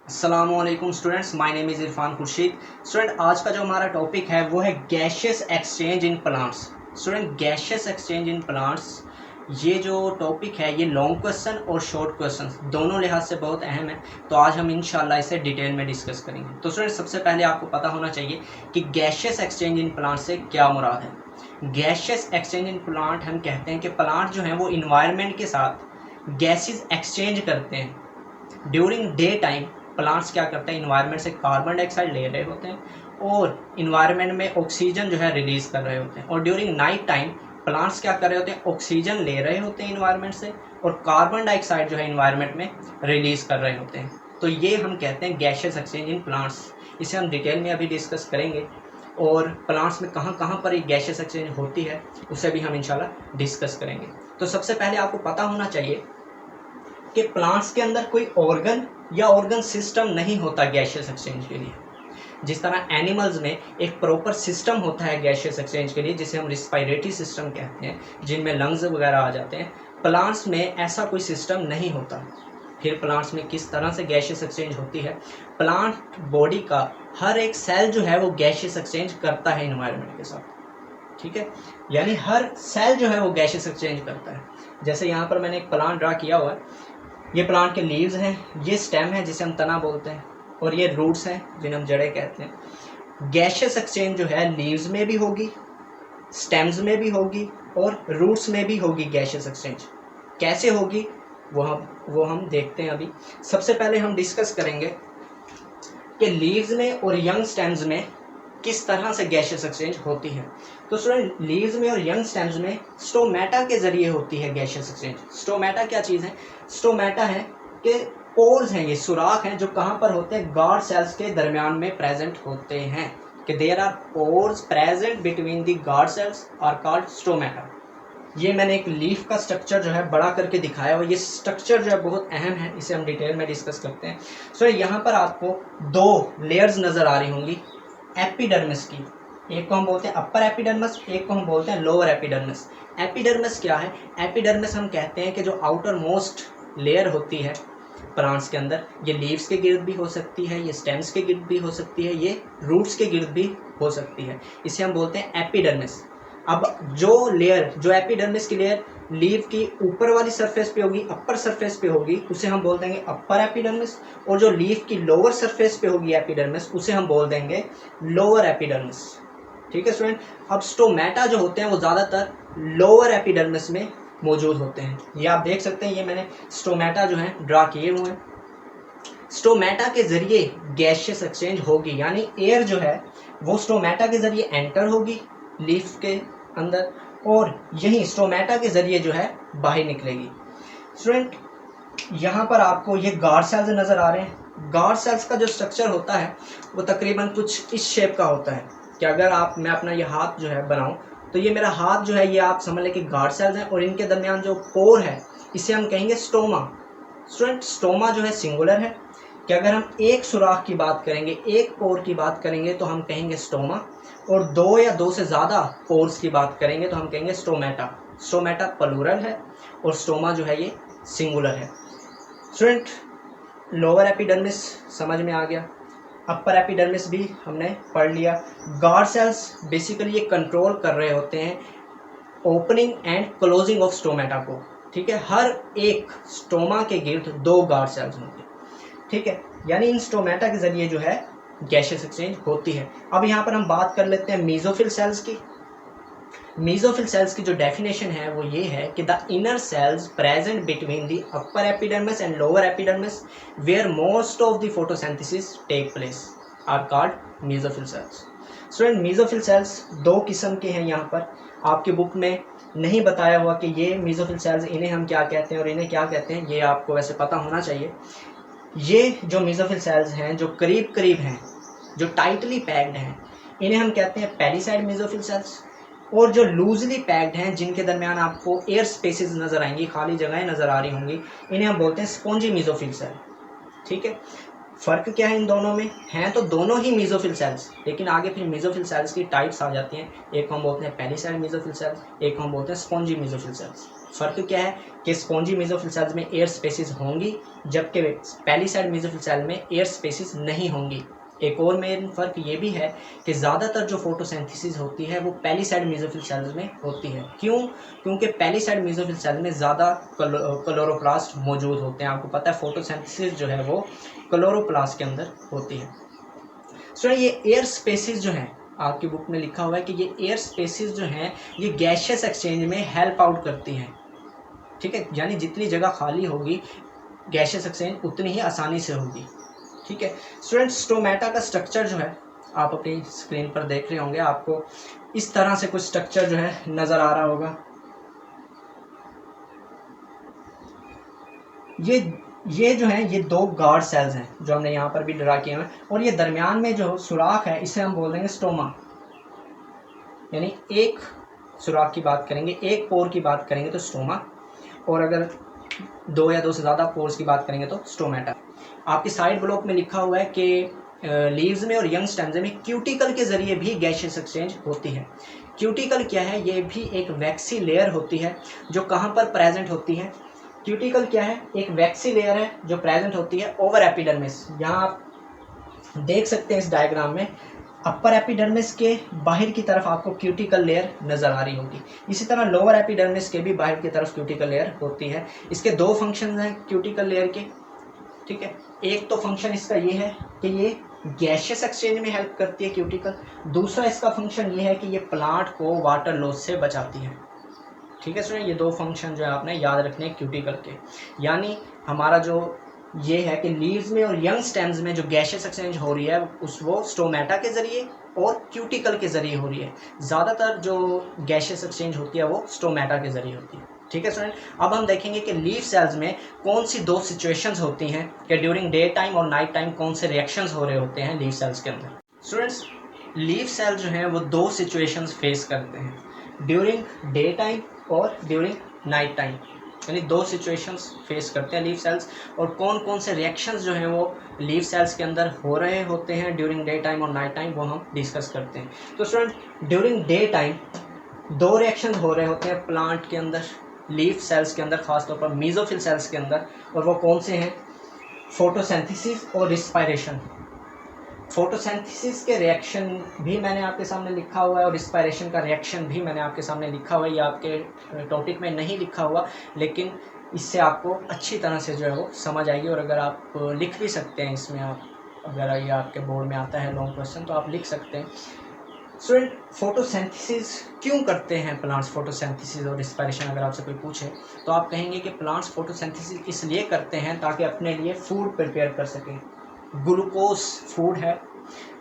अस्सलामुअलैकुम students, my name is Irfan Khurshid. Student, आज का जो हमारा टॉपिक है वो है gaseous exchange in plants. Student, gaseous exchange in plants ये जो टॉपिक है ये लॉन्ग क्वेश्चन और शॉर्ट क्वेश्चन दोनों लिहाज से बहुत अहम है। तो आज हम इंशाल्लाह इसे डिटेल में डिस्कस करेंगे। तो स्टूडेंट, सबसे पहले आपको पता होना चाहिए कि गैशियस एक्सचेंज इन प्लांट से क्या मुराद है। गैशियस एक्सचेंज इन प्लांट हम कहते हैं कि प्लांट जो है वो इन्वायरमेंट के साथ गैसेज एक्सचेंज करते हैं। ड्यूरिंग डे टाइम प्लांट्स क्या करते हैं, इन्वायरमेंट से कार्बन डाइऑक्साइड ले रहे होते हैं और इन्वायरमेंट में ऑक्सीजन जो है रिलीज कर रहे होते हैं। और ड्यूरिंग नाइट टाइम प्लांट्स क्या कर रहे होते हैं, ऑक्सीजन ले रहे होते हैं इन्वायरमेंट से और कार्बन डाइऑक्साइड जो है इन्वायरमेंट में रिलीज कर रहे होते हैं। तो ये हम कहते हैं गैशियस एक्सचेंज इन प्लांट्स। इसे हम डिटेल में अभी डिस्कस करेंगे और प्लांट्स में कहाँ कहाँ पर ये गैशियस एक्सचेंज होती है उसे भी हम इंशाल्लाह डिस्कस करेंगे। तो सबसे पहले आपको पता होना चाहिए कि प्लांट्स के अंदर कोई ऑर्गन या ऑर्गन सिस्टम नहीं होता गैशियस एक्सचेंज के लिए। जिस तरह एनिमल्स में एक प्रॉपर सिस्टम होता है गैशियस एक्सचेंज के लिए, जिसे हम रिस्पायरेटरी सिस्टम कहते हैं, जिनमें लंग्स वगैरह आ जाते हैं, प्लांट्स में ऐसा कोई सिस्टम नहीं होता। फिर प्लांट्स में किस तरह से गैशियस एक्सचेंज होती है, प्लांट बॉडी का हर एक सेल जो है वो गैशियस एक्सचेंज करता है इन्वायरमेंट के साथ। ठीक है, यानी हर सेल जो है वो गैशियस एक्सचेंज करता है। जैसे यहाँ पर मैंने एक प्लांट ड्रा किया हुआ है, ये प्लांट के लीव्स हैं, ये स्टेम है जिसे हम तना बोलते हैं और ये रूट्स हैं जिन्हें हम जड़ें कहते हैं। गैशियस एक्सचेंज जो है लीव्स में भी होगी, स्टेम्स में भी होगी और रूट्स में भी होगी गैशियस एक्सचेंज। कैसे होगी वो हम देखते हैं। अभी सबसे पहले हम डिस्कस करेंगे कि लीव्स में और यंग स्टेम्स में किस तरह से गैशियस एक्सचेंज होती है। तो स्टूडेंट, लीव्स में और यंग स्टेम्स में स्टोमेटा के जरिए होती है गैशियस एक्सचेंज। स्टोमेटा क्या चीज़ है? स्टोमेटा है कि पोर्स हैं, ये सुराख हैं जो कहाँ पर होते हैं, गार्ड सेल्स के दरमियान में प्रेजेंट होते हैं। कि there are pores present between the guard cells are called stomata. ये मैंने एक लीफ का स्ट्रक्चर जो है बड़ा करके दिखाया हुआ। ये स्ट्रक्चर जो है बहुत अहम है, इसे हम डिटेल में डिस्कस करते हैं। सो यहाँ पर आपको दो लेयर्स नज़र आ रही होंगी एपिडर्मिस की। एक को हम बोलते हैं अपर एपिडर्मिस, एक को हम बोलते हैं लोअर एपिडर्मिस। एपिडर्मिस क्या है? एपिडर्मिस हम कहते हैं कि जो आउटर मोस्ट लेयर होती है प्लांट्स के अंदर, ये लीव्स के गिर्द भी हो सकती है, ये स्टेम्स के गिर्द भी हो सकती है, ये रूट्स के गिर्द भी हो सकती है। इसे हम बोलते हैं एपिडर्मिस। अब जो एपिडर्मिस की लेयर लीव की ऊपर वाली सरफेस पे होगी, अपर सरफेस पे होगी, उसे हम बोल देंगे अपर एपिडर्मिस। और जो लीव की लोअर सरफेस पे होगी एपिडर्मिस, उसे हम बोल देंगे लोअर एपिडर्मिस। ठीक है स्टूडेंट, अब स्टोमेटा जो होते हैं वो ज़्यादातर लोअर एपिडर्मिस में मौजूद होते हैं। ये आप देख सकते हैं, ये मैंने स्टोमेटा जो है ड्रा किए हुए हैं। स्टोमेटा के जरिए गैशियस एक्सचेंज होगी, यानी एयर जो है वो स्टोमेटा के जरिए एंटर होगी लीफ के अंदर और यही स्टोमेटा के जरिए जो है बाहर निकलेगी। स्टूडेंट, यहाँ पर आपको ये गार्ड सेल्स नज़र आ रहे हैं। गार्ड सेल्स का जो स्ट्रक्चर होता है वो तकरीबन कुछ इस शेप का होता है कि अगर मैं अपना ये हाथ जो है बनाऊँ तो ये मेरा हाथ जो है, ये आप समझ लें कि गार्ड सेल्स हैं और इनके दरमियान जो पोर है इसे हम कहेंगे स्टोमा। स्टूडेंट, स्टोमा जो है सिंगुलर है कि अगर हम एक सुराख की बात करेंगे, एक पोर की बात करेंगे तो हम कहेंगे स्टोमा, और दो या दो से ज़्यादा पोर्स की बात करेंगे तो हम कहेंगे स्टोमेटा। स्टोमेटा प्लूरल है और स्टोमा जो है ये सिंगुलर है। स्टूडेंट, लोअर एपिडर्मिस समझ में आ गया, अपर एपिडर्मिस भी हमने पढ़ लिया। गार्ड सेल्स बेसिकली ये कंट्रोल कर रहे होते हैं opening and closing of stomata को। ठीक है, हर एक स्टोमा के गिर्द दो गार्ड सेल्स होंगे। ठीक है, यानी इन स्टोमेटा के जरिए जो है गैशियस एक्सचेंज होती है। अब यहाँ पर हम बात कर लेते हैं मीजोफिल सेल्स की। मीजोफिल सेल्स की जो डेफिनेशन है वो ये है कि the inner cells present between the upper epidermis and lower epidermis where most of the photosynthesis take place are called mesophyll cells. Student, mesophyll cells दो किस्म के हैं। यहाँ पर आपकी बुक में नहीं बताया हुआ कि ये मीजोफिल सेल्स इन्हें हम क्या कहते हैं और इन्हें क्या कहते हैं, ये आपको वैसे पता होना चाहिए। ये जो मीजोफिल सेल्स हैं जो करीब करीब हैं, जो टाइटली पैक्ड हैं, इन्हें हम कहते हैं पेरिसाइड मीजोफिल सेल्स। और जो लूजली पैक्ड हैं, जिनके दरमियान आपको एयर स्पेसेस नज़र आएंगी, खाली जगहें नज़र आ रही होंगी, इन्हें हम बोलते हैं स्पॉन्जी मीजोफिल सेल। ठीक है, फ़र्क क्या है इन दोनों में? हैं तो दोनों ही मेसोफिल सेल्स, लेकिन आगे फिर मेसोफिल सेल्स की टाइप्स आ जाती हैं। एक को हम बोलते हैं पेलीसाइड मेसोफिल सेल्स, एक को हम बोलते हैं स्पॉन्जी मेसोफिल सेल्स। फ़र्क क्या है कि स्पॉन्जी मेसोफिल सेल्स में एयर स्पेसिस होंगी, जबकि पेलीसाइड मेसोफिल सेल में एयर स्पेसिस नहीं होंगी। एक और मेन फ़र्क ये भी है कि ज़्यादातर जो फोटोसिंथेसिस होती है वो पेलीसाइड मेसोफिल सेल्स में होती है। क्यों? क्योंकि पेलीसाइड मेसोफिल सेल में ज़्यादा क्लोरोप्लास्ट मौजूद होते हैं। आपको पता है फोटोसिंथेसिस जो है वो क्लोरोप्लास्ट के अंदर होती है। सो ये एयर स्पेसिस जो हैं, आपकी बुक में लिखा हुआ है कि ये एयर स्पेसिस जो हैं ये गैशियस एक्सचेंज में हेल्प आउट करती हैं। ठीक है, यानी जितनी जगह खाली होगी गैशियस एक्सचेंज उतनी ही आसानी से होगी। ठीक है स्टूडेंट्स, स्टोमेटा का स्ट्रक्चर जो है आप अपनी स्क्रीन पर देख रहे होंगे, आपको इस तरह से कुछ स्ट्रक्चर जो है नज़र आ रहा होगा। ये जो है ये दो गार्ड सेल्स हैं जो हमने यहाँ पर भी ड्रा किए हैं, और ये दरमियान में जो सुराख है इसे हम बोल देंगे स्टोमा। यानी एक सुराख की बात करेंगे, एक पोर की बात करेंगे तो स्टोमा, और अगर दो या दो से ज़्यादा पोर्स की बात करेंगे तो स्टोमेटा। आपके साइड ब्लॉक में लिखा हुआ है कि लीव्स में और यंग स्टेम्स में क्यूटिकल के ज़रिए भी गैशियस एक्सचेंज होती है। क्यूटिकल क्या है? ये भी एक वैक्सी लेयर होती है जो कहाँ पर प्रेजेंट होती है। क्यूटिकल क्या है? एक वैक्सी लेयर है जो प्रेजेंट होती है ओवर एपिडर्मिस। यहाँ आप देख सकते हैं इस डायग्राम में अपर एपिडर्मिस के बाहर की तरफ आपको क्यूटिकल लेयर नज़र आ रही होगी। इसी तरह लोअर एपिडर्मिस के भी बाहर की तरफ क्यूटिकल लेयर होती है। इसके दो फंक्शन हैं क्यूटिकल लेयर के। ठीक है, एक तो फंक्शन इसका ये है कि ये गैशियस एक्सचेंज में हेल्प करती है क्यूटिकल। दूसरा इसका फंक्शन ये है कि ये प्लांट को वाटर लॉस से बचाती है। ठीक है स्टूडेंट, ये दो फंक्शन जो है आपने याद रखने क्यूटिकल के। यानी हमारा जो ये है कि लीव्स में और यंग स्टेम्स में जो गैशियस एक्सचेंज हो रही है वो स्टोमेटा के ज़रिए और क्यूटिकल के ज़रिए हो रही है। ज़्यादातर जो गैशियस एक्सचेंज होती है वो स्टोमेटा के ज़रिए होती है। ठीक है स्टूडेंट, अब हम देखेंगे कि लीफ सेल्स में कौन सी दो सिचुएशंस होती हैं कि ड्यूरिंग डे टाइम और नाइट टाइम कौन से रिएक्शंस हो रहे होते हैं लीफ सेल्स के अंदर। स्टूडेंट्स, लीफ सेल जो हैं वो दो सिचुएशंस फेस करते हैं, ड्यूरिंग डे टाइम और ड्यूरिंग नाइट टाइम। यानी दो सिचुएशंस फेस करते हैं लीफ सेल्स, और कौन कौन से रिएक्शंस जो हैं वो लीफ सेल्स के अंदर हो रहे होते हैं ड्यूरिंग डे टाइम और नाइट टाइम, वो हम डिस्कस करते हैं। तो स्टूडेंट, ड्यूरिंग डे टाइम दो रिएक्शन हो रहे होते हैं प्लांट के अंदर, लीफ सेल्स के अंदर, खासतौर पर मेसोफिल सेल्स के अंदर, और वो कौन से हैं? फोटोसिंथेसिस और रिस्पायरेशन। फोटोसिंथेसिस के रिएक्शन भी मैंने आपके सामने लिखा हुआ है और रिस्पायरेशन का रिएक्शन भी मैंने आपके सामने लिखा हुआ है। ये आपके टॉपिक में नहीं लिखा हुआ, लेकिन इससे आपको अच्छी तरह से जो है वो समझ आएगी। और अगर आप लिख भी सकते हैं इसमें, आप अगर ये आपके बोर्ड में आता है लॉन्ग क्वेश्चन तो आप लिख सकते हैं। स्टूडेंट, फोटोसिंथेसिस क्यों करते हैं प्लांट्स? फोटोसिंथेसिस और रिस्पायरेशन अगर आपसे कोई पूछे तो आप कहेंगे कि प्लांट्स फोटोसिंथेसिस इसलिए करते हैं ताकि अपने लिए फूड प्रिपेयर कर सकें। ग्लूकोज फूड है,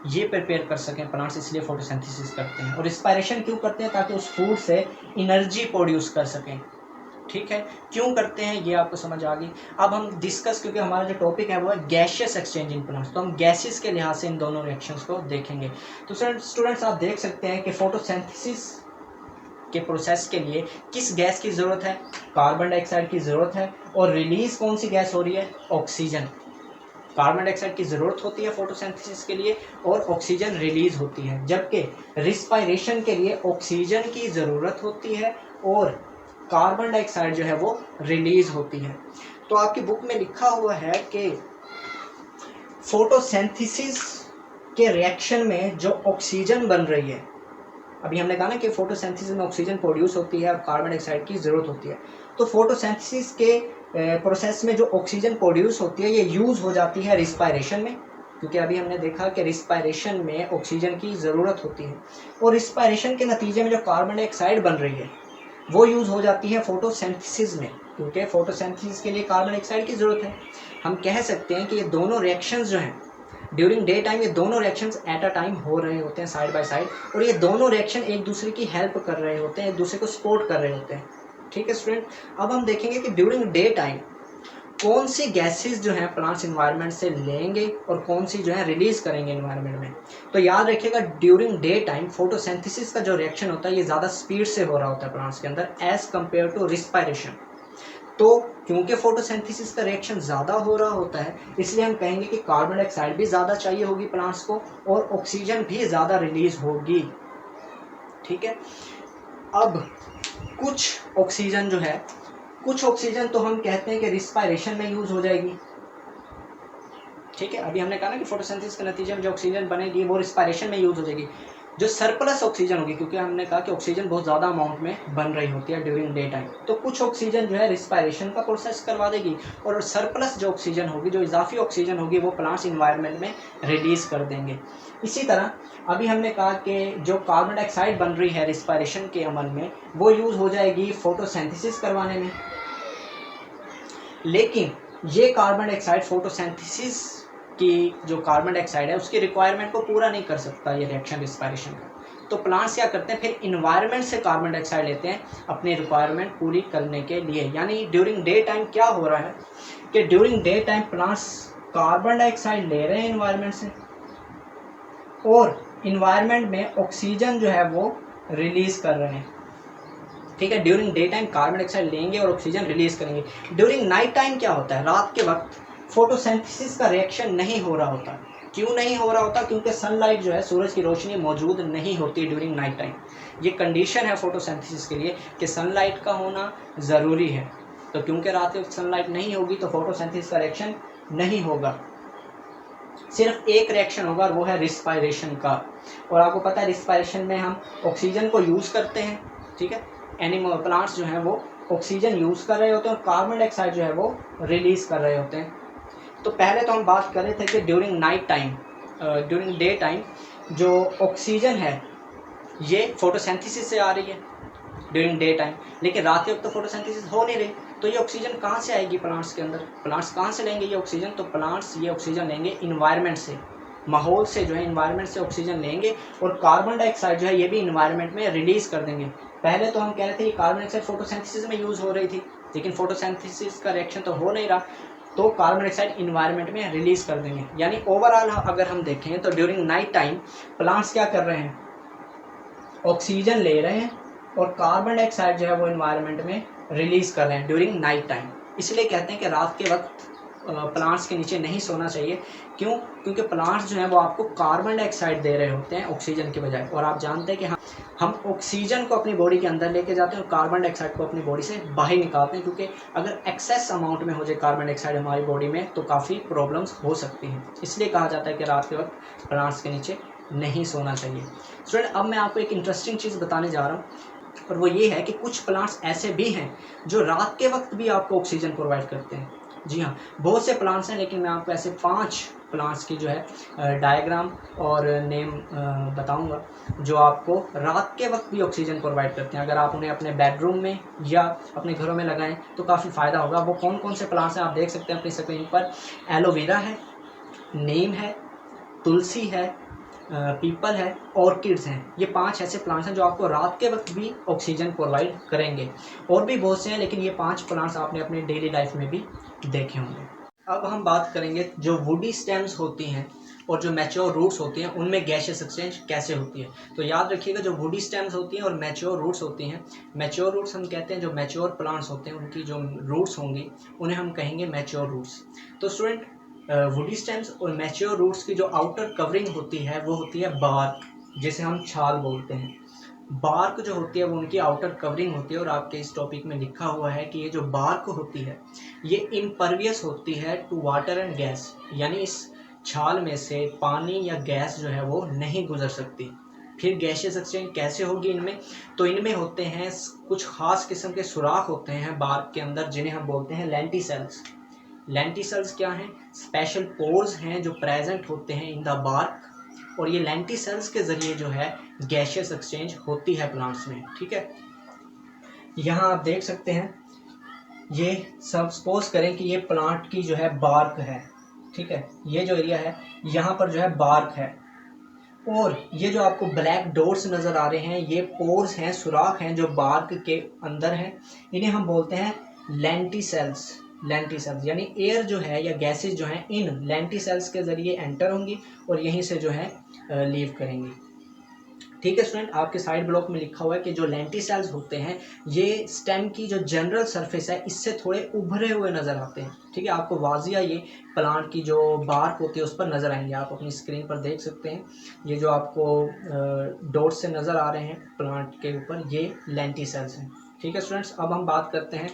ये प्रिपेयर कर सकें प्लांट्स, इसलिए फोटोसिंथेसिस करते हैं। और रिस्पायरेशन क्यों करते हैं? ताकि उस फूड से एनर्जी प्रोड्यूस कर सकें। ठीक है, क्यों करते हैं ये आपको समझ आ गई। अब हम डिस्कस, क्योंकि हमारा जो टॉपिक है वो है गैशियस एक्सचेंज इन प्लांट्स, तो हम गैसेस के लिहाज से इन दोनों रिएक्शंस को देखेंगे। तो स्टूडेंट्स, आप देख सकते हैं कि फोटोसिंथेसिस के प्रोसेस के लिए किस गैस की ज़रूरत है? कार्बन डाइऑक्साइड की ज़रूरत है। और रिलीज कौन सी गैस हो रही है? ऑक्सीजन। कार्बन डाइऑक्साइड की ज़रूरत होती है फोटोसिंथेसिस के लिए और ऑक्सीजन रिलीज होती है, जबकि रिस्पायरेशन के लिए ऑक्सीजन की ज़रूरत होती है और कार्बन डाइऑक्साइड जो है वो रिलीज होती है। तो आपकी बुक में लिखा हुआ है कि फोटोसिंथेसिस के रिएक्शन में जो ऑक्सीजन बन रही है, अभी हमने कहा ना कि फोटोसिंथेसिस में ऑक्सीजन प्रोड्यूस होती है और कार्बन डाइऑक्साइड की ज़रूरत होती है। तो फोटोसिंथेसिस के प्रोसेस में जो ऑक्सीजन प्रोड्यूस होती है ये यूज़ हो जाती है रिस्पायरेशन में, क्योंकि अभी हमने देखा कि रिस्पायरेशन में ऑक्सीजन की ज़रूरत होती है। और रिस्पायरेशन के नतीजे में जो कार्बन डाइऑक्साइड बन रही है वो यूज़ हो जाती है फोटोसिंथेसिस में, क्योंकि फोटोसिंथेसिस के लिए कार्बन डाइऑक्साइड की ज़रूरत है। हम कह सकते हैं कि ये दोनों रिएक्शंस जो हैं ड्यूरिंग डे टाइम, ये दोनों रिएक्शंस एट अ टाइम हो रहे होते हैं साइड बाय साइड, और ये दोनों रिएक्शन एक दूसरे की हेल्प कर रहे होते हैं, एक दूसरे को सपोर्ट कर रहे होते हैं। ठीक है स्टूडेंट, अब हम देखेंगे कि ड्यूरिंग डे टाइम कौन सी गैसेस जो हैं प्लांट्स इन्वायरमेंट से लेंगे और कौन सी जो है रिलीज करेंगे इन्वायरमेंट में। तो याद रखिएगा, ड्यूरिंग डे टाइम फोटोसिंथेसिस का जो रिएक्शन होता है ये ज़्यादा स्पीड से हो रहा होता है प्लांट्स के अंदर एज कम्पेयर टू रिस्पायरेशन। तो क्योंकि फोटोसिंथेसिस का रिएक्शन ज़्यादा हो रहा होता है, इसलिए हम कहेंगे कि कार्बन डाइऑक्साइड भी ज़्यादा चाहिए होगी प्लांट्स को और ऑक्सीजन भी ज़्यादा रिलीज होगी। ठीक है, अब कुछ ऑक्सीजन जो है, कुछ ऑक्सीजन तो हम कहते हैं कि रिस्पायरेशन में यूज़ हो जाएगी। ठीक है, अभी हमने कहा ना कि फोटोसिंथेसिस के नतीजे में जो ऑक्सीजन बनेगी वो रिस्पायरेशन में यूज़ हो जाएगी। जो सरप्लस ऑक्सीजन होगी, क्योंकि हमने कहा कि ऑक्सीजन बहुत ज़्यादा अमाउंट में बन रही होती है ड्यूरिंग डे टाइम, तो कुछ ऑक्सीजन जो है रिस्पायरेशन का प्रोसेस करवा देगी और सरप्लस जो ऑक्सीजन होगी, जो इजाफी ऑक्सीजन होगी, वो प्लांट्स इन्वायरमेंट में रिलीज़ कर देंगे। इसी तरह अभी हमने कहा कि जो कार्बन डाइऑक्साइड बन रही है रिस्पायरेशन के अमल में, वो यूज़ हो जाएगी फोटोसिंथेसिस करवाने में। लेकिन ये कार्बन डाइऑक्साइड फोटोसिंथेसिस की जो कार्बन डाइऑक्साइड है उसकी रिक्वायरमेंट को पूरा नहीं कर सकता ये रिएक्शन रिस्पायरेशन का। तो प्लांट्स क्या करते हैं, फिर इन्वायरमेंट से कार्बन डाइऑक्साइड लेते हैं अपनी रिक्वायरमेंट पूरी करने के लिए। यानी ड्यूरिंग डे टाइम क्या हो रहा है कि during day time plants carbon dioxide ले रहे हैं इन्वायरमेंट से और इन्वायरमेंट में ऑक्सीजन जो है वो रिलीज कर रहे हैं। ठीक है, during day time carbon dioxide लेंगे और ऑक्सीजन रिलीज करेंगे। ड्यूरिंग नाइट टाइम क्या होता है, रात के वक्त फोटोसिंथेसिस का रिएक्शन नहीं हो रहा होता। क्यों नहीं हो रहा होता, क्योंकि सनलाइट जो है, सूरज की रोशनी मौजूद नहीं होती ड्यूरिंग नाइट टाइम। ये कंडीशन है फोटोसिंथेसिस के लिए कि सनलाइट का होना ज़रूरी है। तो क्योंकि रात के वक्त सनलाइट नहीं होगी तो फोटोसिंथेसिस का रिएक्शन नहीं होगा, सिर्फ एक रिएक्शन होगा और वो है रिस्पायरेशन का। और आपको पता है रिस्पायरेशन में हम ऑक्सीजन को यूज़ करते हैं। ठीक है, एनिमल प्लांट्स जो हैं वो ऑक्सीजन यूज़ कर रहे होते हैं और कार्बन डाइऑक्साइड जो है वो रिलीज़ कर रहे होते हैं। तो पहले तो हम बात कर रहे थे कि during night time, during day time जो ऑक्सीजन है ये फोटोसिंथेसिस से आ रही है ड्यूरिंग डे टाइम, लेकिन रात के वक्त तो फोटोसिंथेसिस हो नहीं रही। तो ये ऑक्सीजन कहाँ से आएगी प्लांट्स के अंदर, प्लांट्स कहाँ से लेंगे ये ऑक्सीजन, तो प्लांट्स ये ऑक्सीजन लेंगे इन्वायरमेंट से, माहौल से जो है इन्वायरमेंट से ऑक्सीजन लेंगे और कार्बन डाइऑक्साइड जो है ये भी इन्वायरमेंट में रिलीज़ कर देंगे। पहले तो हम कह रहे थे कि कार्बन डाइऑक्साइड फोटोसिंथेसिस में यूज़ हो रही थी, लेकिन फोटोसिंथेसिस का रिएक्शन तो हो नहीं रहा, तो कार्बन डाइऑक्साइड इन्वायरमेंट में रिलीज़ कर देंगे। यानी ओवरऑल अगर हम देखें तो ड्यूरिंग नाइट टाइम प्लांट्स क्या कर रहे हैं, ऑक्सीजन ले रहे हैं और कार्बन डाइऑक्साइड जो है वो इन्वायरमेंट में रिलीज़ कर रहे हैं ड्यूरिंग नाइट टाइम। इसलिए कहते हैं कि रात के वक्त प्लांट्स के नीचे नहीं सोना चाहिए। क्यों, क्योंकि प्लांट्स जो हैं वो आपको कार्बन डाइऑक्साइड दे रहे होते हैं ऑक्सीजन के बजाय, और आप जानते हैं कि हम ऑक्सीजन को अपनी बॉडी के अंदर लेके जाते हैं और कार्बन डाइऑक्साइड को अपनी बॉडी से बाहर निकालते हैं, क्योंकि अगर एक्सेस अमाउंट में हो जाए कार्बन डाइऑक्साइड हमारी बॉडी में तो काफ़ी प्रॉब्लम्स हो सकती हैं। इसलिए कहा जाता है कि रात के वक्त प्लांट्स के नीचे नहीं सोना चाहिए। स्टूडेंट, अब मैं आपको एक इंटरेस्टिंग चीज़ बताने जा रहा हूँ, और वो ये है कि कुछ प्लांट्स ऐसे भी हैं जो रात के वक्त भी आपको ऑक्सीजन प्रोवाइड करते हैं। जी हाँ, बहुत से प्लांट्स हैं, लेकिन मैं आपको ऐसे 5 प्लांट्स की जो है डायग्राम और नेम बताऊंगा जो आपको रात के वक्त भी ऑक्सीजन प्रोवाइड करते हैं। अगर आप उन्हें अपने बेडरूम में या अपने घरों में लगाएं तो काफ़ी फ़ायदा होगा। वो कौन कौन से प्लांट्स हैं आप देख सकते हैं अपनी स्क्रीन पर। एलोवेरा है, नीम है, तुलसी है, पीपल है, ऑर्किड्स हैं। ये 5 ऐसे प्लांट्स हैं जो आपको रात के वक्त भी ऑक्सीजन प्रोवाइड करेंगे। और भी बहुत से हैं, लेकिन ये 5 प्लांट्स आपने अपने डेली लाइफ में भी देखे होंगे। अब हम बात करेंगे जो वुडी स्टेम्स होती हैं और जो मैच्योर रूट्स होती हैं उनमें गैसियस एक्सचेंज कैसे होती है। तो याद रखिएगा, जो वुडी स्टेम्स होती हैं और मैच्योर रूट्स होती हैं, मैच्योर रूट्स हम कहते हैं जो मैच्योर प्लांट्स होते हैं उनकी जो रूट्स होंगी उन्हें हम कहेंगे मैच्योर रूट्स। तो स्टूडेंट, वुडी स्टेम्स और मैच्योर रूट्स की जो आउटर कवरिंग होती है वो होती है बार्क, जिसे हम छाल बोलते हैं। बार्क जो होती है वो उनकी आउटर कवरिंग होती है, और आपके इस टॉपिक में लिखा हुआ है कि ये जो बार्क होती है ये इम्परवियस होती है टू वाटर एंड गैस, यानी इस छाल में से पानी या गैस जो है वो नहीं गुजर सकती। फिर गैसियस एक्सचेंज कैसे होगी इनमें, तो इनमें होते हैं कुछ खास किस्म के सुराख होते हैं बार्क के अंदर, जिन्हें हम बोलते हैं लेंटिसेल्स। लेंटिसेल्स क्या हैं, स्पेशल पोर्स हैं जो प्रेजेंट होते हैं इन द बार्क, और ये लेंटिसेल्स के ज़रिए जो है गैसियस एक्सचेंज होती है प्लांट्स में। ठीक है, यहाँ आप देख सकते हैं, ये सब सपोज करें कि ये प्लांट की जो है बार्क है। ठीक है, ये जो एरिया है यहाँ पर जो है बार्क है, और ये जो आपको ब्लैक डॉट्स नज़र आ रहे हैं ये पोर्स हैं, सुराख हैं जो बार्क के अंदर हैं। इन्हें हम बोलते हैं लेंटिसेल्स। लेंटिसेल्स यानी एयर जो है या गैसेस जो हैं इन लेंटिसेल्स के ज़रिए एंटर होंगी और यहीं से जो है लीव करेंगी। ठीक है स्टूडेंट, आपके साइड ब्लॉक में लिखा हुआ है कि जो लेंटिसेल्स होते हैं ये स्टेम की जो जनरल सरफेस है इससे थोड़े उभरे हुए नज़र आते हैं। ठीक है, आपको वाजिया ये प्लांट की जो बार्क होती है उस पर नज़र आएंगे, आप अपनी स्क्रीन पर देख सकते हैं। ये जो आपको डॉट से नज़र आ रहे हैं प्लांट के ऊपर, ये लेंटिसेल्स हैं। ठीक है स्टूडेंट्स, अब हम बात करते हैं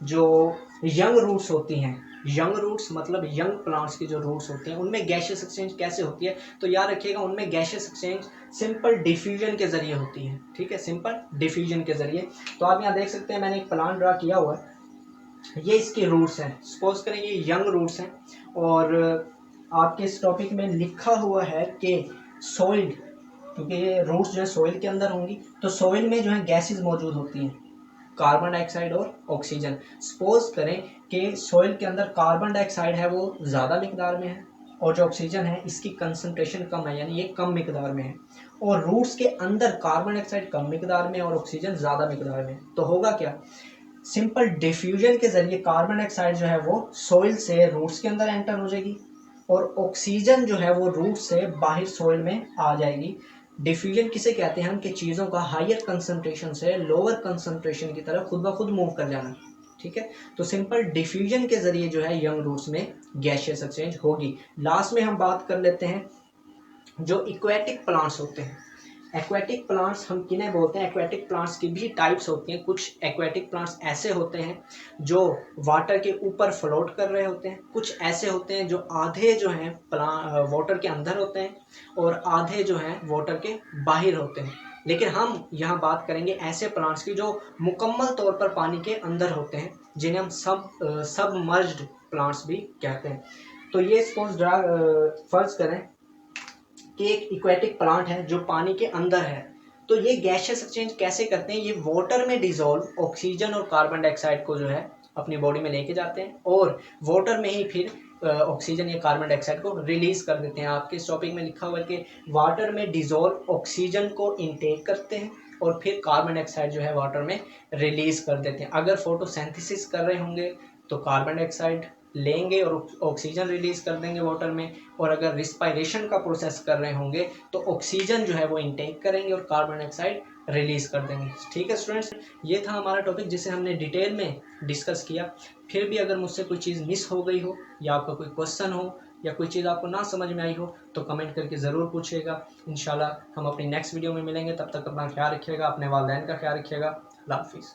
जो यंग रूट्स होती हैं। यंग रूट्स मतलब यंग प्लांट्स की जो रूट्स होती हैं उनमें गैशियस एक्सचेंज कैसे होती है, तो याद रखिएगा उनमें गैशियस एक्सचेंज सिंपल डिफ्यूजन के जरिए होती है। ठीक है, सिंपल डिफ्यूजन के जरिए। तो आप यहाँ देख सकते हैं मैंने एक प्लांट ड्रा किया हुआ है, ये इसके रूट्स हैं। सपोज करें ये यंग रूट्स हैं और आपके इस टॉपिक में लिखा हुआ है कि सॉइल, क्योंकि ये रूट्स जो है सॉइल के अंदर होंगी तो सॉइल में जो है गैसेज मौजूद होती हैं, कार्बन डाइऑक्साइड और ऑक्सीजन। सपोज करें कि सॉइल के अंदर कार्बन डाइऑक्साइड है वो ज़्यादा मिकदार में है और जो ऑक्सीजन है इसकी कंसंट्रेशन कम है, यानी ये कम मिकदार में है, और रूट्स के अंदर कार्बन डाइऑक्साइड कम मिकदार में और ऑक्सीजन ज़्यादा मिकदार में, तो होगा क्या, सिंपल डिफ्यूजन के जरिए कार्बन डाइऑक्साइड जो है वो सॉइल से रूट्स के अंदर एंटर हो जाएगी और ऑक्सीजन जो है वो रूट से बाहर सॉइल में आ जाएगी। डिफ्यूजन किसे कहते हैं हम, कि चीज़ों का हायर कंसंट्रेशन से लोअर कंसंट्रेशन की तरफ खुद ब खुद मूव कर जाना। ठीक है, तो सिंपल डिफ्यूजन के जरिए जो है यंग रूट्स में गैशियस एक्सचेंज होगी। लास्ट में हम बात कर लेते हैं जो इक्वेटिक प्लांट्स होते हैं। एक्वेटिक प्लांट्स हम किन्हें बोलते हैं, एक्वेटिक प्लांट्स की भी टाइप्स होती हैं। कुछ एक्वेटिक प्लांट्स ऐसे होते हैं जो वाटर के ऊपर फ्लोट कर रहे होते हैं, कुछ ऐसे होते हैं जो आधे जो हैं वाटर के अंदर होते हैं और आधे जो हैं वाटर के बाहर होते हैं। लेकिन हम यहाँ बात करेंगे ऐसे प्लांट्स की जो मुकम्मल तौर पर पानी के अंदर होते हैं, जिन्हें हम सबमर्ज्ड प्लांट्स भी कहते हैं। तो ये सपोज फर्ज करें कि एक इक्वेटिक प्लांट है जो पानी के अंदर है, तो ये गैशियस एक्सचेंज कैसे करते हैं, ये वाटर में डिसॉल्व ऑक्सीजन और कार्बन डाइऑक्साइड को जो है अपनी बॉडी में लेके जाते हैं और वाटर में ही फिर ऑक्सीजन या कार्बन डाइऑक्साइड को रिलीज कर देते हैं। आपके इस टॉपिक में लिखा हुआ है कि वाटर में डिसॉल्व ऑक्सीजन को इनटेक करते हैं और फिर कार्बन डाइऑक्साइड जो है वाटर में रिलीज कर देते हैं। अगर फोटोसिंथेसिस कर रहे होंगे तो कार्बन डाइऑक्साइड लेंगे और ऑक्सीजन रिलीज कर देंगे वाटर में, और अगर रिस्पायरेशन का प्रोसेस कर रहे होंगे तो ऑक्सीजन जो है वो इनटेक करेंगे और कार्बन डाइऑक्साइड रिलीज कर देंगे। ठीक है स्टूडेंट्स, ये था हमारा टॉपिक जिसे हमने डिटेल में डिस्कस किया। फिर भी अगर मुझसे कोई चीज़ मिस हो गई हो या आपका कोई क्वेश्चन हो या कोई चीज़ आपको ना समझ में आई हो तो कमेंट करके ज़रूर पूछिएगा। इंशाल्लाह हम अपनी नेक्स्ट वीडियो में मिलेंगे, तब तक अपना ख्याल रखिएगा, अपने वालिदैन का ख्याल रखिएगा। अल्लाह हाफिज़।